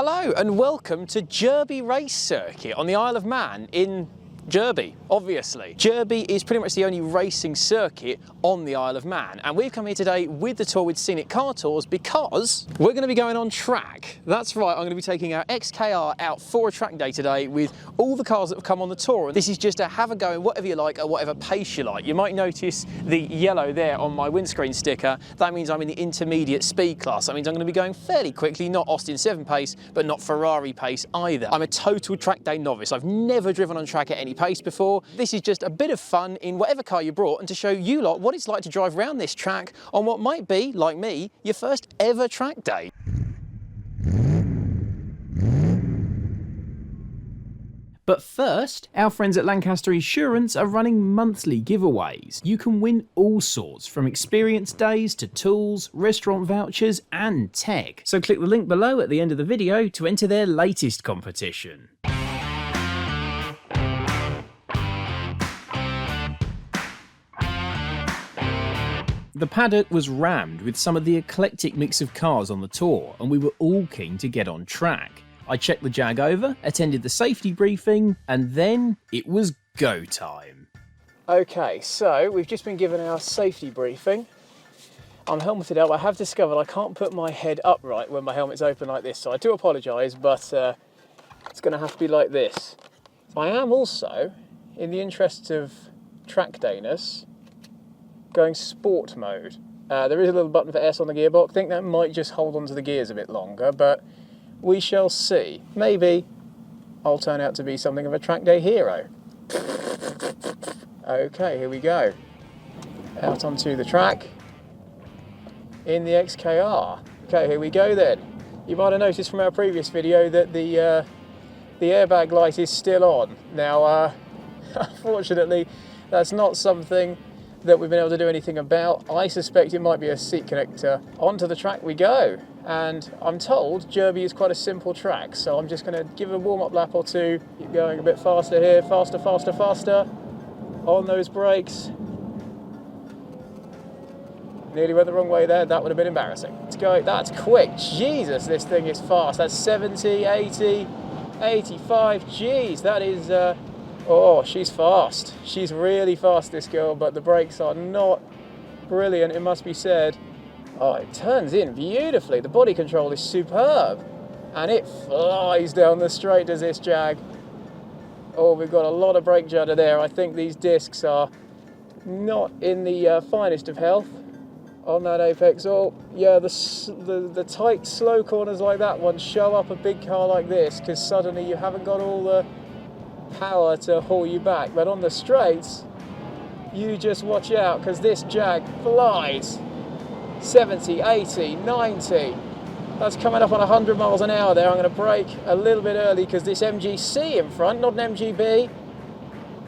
Hello and welcome to Jurby Race Circuit on the Isle of Man in Jurby, obviously. Jurby is pretty much the only racing circuit on the Isle of Man, and we've come here today with the tour with Scenic Car Tours because we're going to be going on track. That's right, I'm going to be taking our XKR out for a track day today with all the cars that have come on the tour. And this is just to have a go in whatever you like at whatever pace you like. You might notice the yellow there on my windscreen sticker. That means I'm in the intermediate speed class. That means I'm going to be going fairly quickly, not Austin 7 pace, but not Ferrari pace either. I'm a total track day novice. I've never driven on track at any pace before. This is just a bit of fun in whatever car you brought and to show you lot what it's like to drive around this track on what might be, like me, your first ever track day. But first, our friends at Lancaster Insurance are running monthly giveaways. You can win all sorts, from experience days to tools, restaurant vouchers and tech. So click the link below at the end of the video to enter their latest competition. The paddock was rammed with some of the eclectic mix of cars on the tour, and we were all keen to get on track. I checked the Jag over, attended the safety briefing, and then it was go time. Okay, so we've just been given our safety briefing. I'm helmeted up. I have discovered I can't put my head upright when my helmet's open like this, so I do apologise, but it's going to have to be like this. I am also, in the interests of track dayness, going sport mode. There is a little button for S on the gearbox. I think that might just hold onto the gears a bit longer, but we shall see. Maybe I'll turn out to be something of a track day hero. Okay, here we go. Out onto the track in the XKR. Okay, here we go then. You might have noticed from our previous video that the airbag light is still on. Now, unfortunately, that's not something that we've been able to do anything about. I suspect it might be a seat connector. Onto the track we go. And I'm told Jurby is quite a simple track, so I'm just going to give a warm-up lap or two. Keep going a bit faster here, faster, faster, faster. On those brakes. Nearly went the wrong way there, that would have been embarrassing. Let's go, that's quick. Jesus, this thing is fast. That's 70, 80, 85, jeez, that is... Oh, she's fast. She's really fast, this girl, but the brakes are not brilliant, it must be said. Oh, it turns in beautifully. The body control is superb. And it flies down the straight, does this Jag. Oh, we've got a lot of brake judder there. I think these discs are not in the finest of health on that apex. Oh, yeah, the tight, slow corners like that one show up a big car like this, because suddenly you haven't got all the power to haul you back, but on the straights you just watch out, because this Jag flies 70, 80, 90. That's coming up on 100 miles an hour there. I'm going to brake a little bit early because this MGC in front, not an MGB,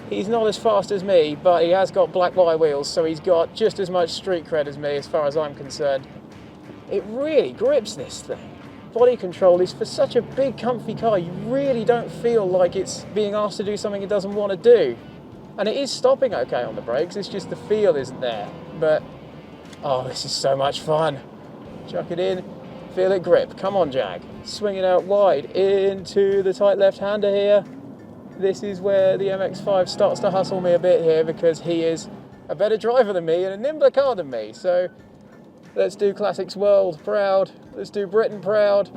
he's not as fast as me, but he has got black wire wheels, so he's got just as much street cred as me as far as I'm concerned. It really grips, this thing. Body control is, for such a big comfy car, you really don't feel like it's being asked to do something it doesn't want to do. And it is stopping okay on the brakes, it's just the feel isn't there. But, oh, this is so much fun. Chuck it in, feel it grip. Come on, Jag. Swing it out wide into the tight left-hander here. This is where the MX-5 starts to hustle me a bit here, because he is a better driver than me and a nimbler car than me. So let's do Classics World proud. Let's do Britain proud.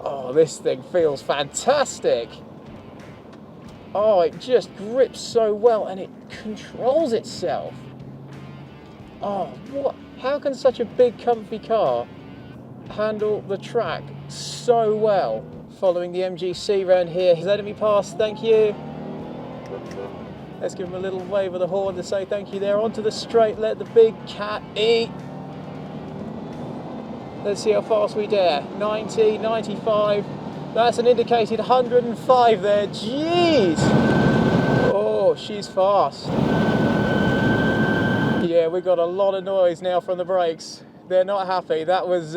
Oh, this thing feels fantastic. Oh, it just grips so well and it controls itself. Oh, what? How can such a big, comfy car handle the track so well? Following the MGC round here. He's letting me pass, thank you. Let's give him a little wave of the horn to say thank you there. Onto the straight, let the big cat eat. Let's see how fast we dare. 90, 95. That's an indicated 105 there. Jeez! Oh, she's fast. Yeah, we got a lot of noise now from the brakes. They're not happy. That was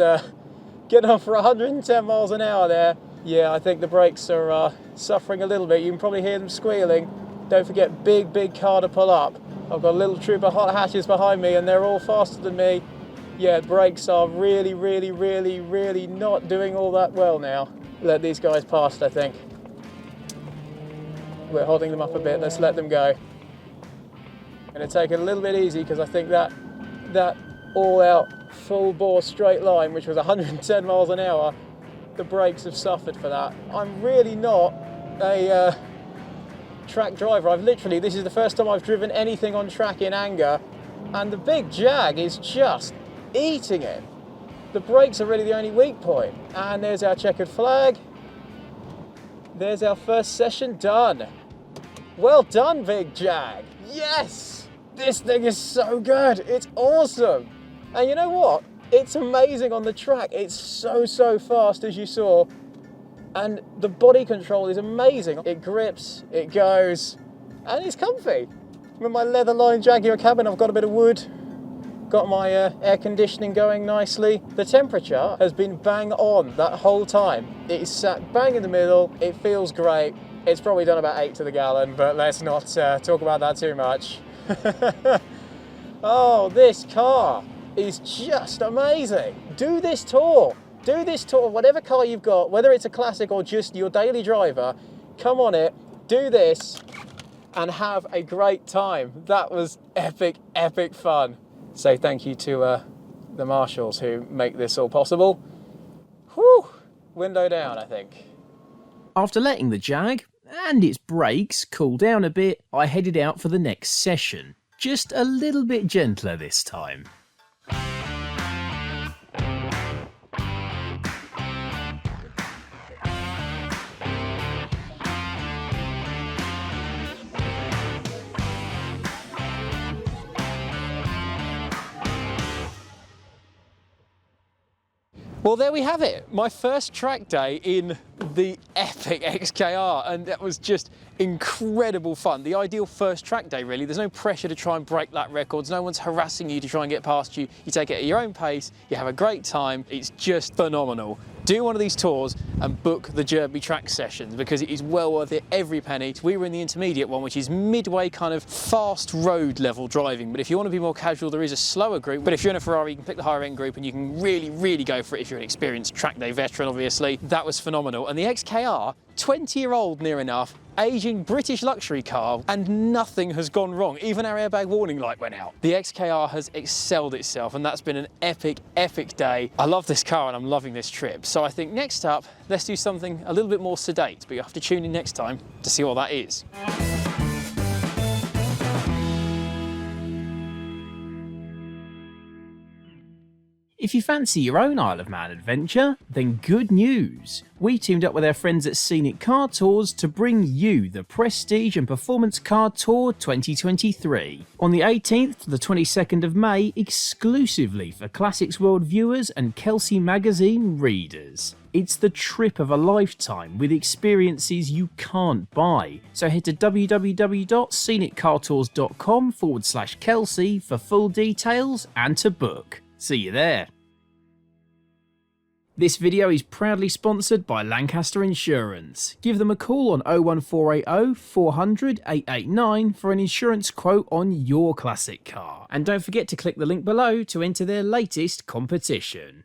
getting on for 110 miles an hour there. Yeah, I think the brakes are suffering a little bit. You can probably hear them squealing. Don't forget, big car to pull up. I've got a little troop of hot hatches behind me and they're all faster than me. Yeah, brakes are really, really, really, really not doing all that well now. Let these guys past, I think. We're holding them up a bit, let's let them go. Gonna take it a little bit easy because I think that all out full bore straight line, which was 110 miles an hour, the brakes have suffered for that. I'm really not a track driver. This is the first time I've driven anything on track in anger, and the big Jag is just eating it. The brakes are really the only weak point. And there's our checkered flag. There's our first session done. Well done, big Jag. Yes! This thing is so good. It's awesome. And you know what? It's amazing on the track. It's so fast, as you saw. And the body control is amazing. It grips, it goes, and it's comfy. With my leather-lined Jaguar cabin, I've got a bit of wood. Got my air conditioning going nicely. The temperature has been bang on that whole time. It is sat bang in the middle. It feels great. It's probably done about 8 to the gallon, but let's not talk about that too much. Oh, this car is just amazing. Do this tour. Do this tour, whatever car you've got, whether it's a classic or just your daily driver, come on it, do this, and have a great time. That was epic, epic fun. Say thank you to the marshals who make this all possible. Whew, window down, I think. After letting the Jag and its brakes cool down a bit, I headed out for the next session. Just a little bit gentler this time. Well, there we have it. My first track day in the epic XKR, and that was just incredible fun. The ideal first track day, really. There's no pressure to try and break that record. No one's harassing you to try and get past you. You take it at your own pace, you have a great time. It's just phenomenal. Do one of these tours and book the Jurby track sessions because it is well worth it, every penny. We were in the intermediate one, which is midway kind of fast road level driving. But if you want to be more casual, there is a slower group. But if you're in a Ferrari, you can pick the higher end group and you can really, really go for it if you're an experienced track day veteran, obviously. That was phenomenal. And the XKR, 20-year-old near enough, aging British luxury car, and nothing has gone wrong. Even our airbag warning light went out. The XKR has excelled itself, and that's been an epic, epic day. I love this car and I'm loving this trip. So I think next up, let's do something a little bit more sedate, but you have to tune in next time to see what that is. If you fancy your own Isle of Man adventure, then good news! We teamed up with our friends at Scenic Car Tours to bring you the Prestige and Performance Car Tour 2023 on the 18th to the 22nd of May, exclusively for Classics World viewers and Kelsey Magazine readers. It's the trip of a lifetime with experiences you can't buy. So head to www.sceniccartours.com/Kelsey for full details and to book. See you there. This video is proudly sponsored by Lancaster Insurance. Give them a call on 01480 400 889 for an insurance quote on your classic car. And don't forget to click the link below to enter their latest competition.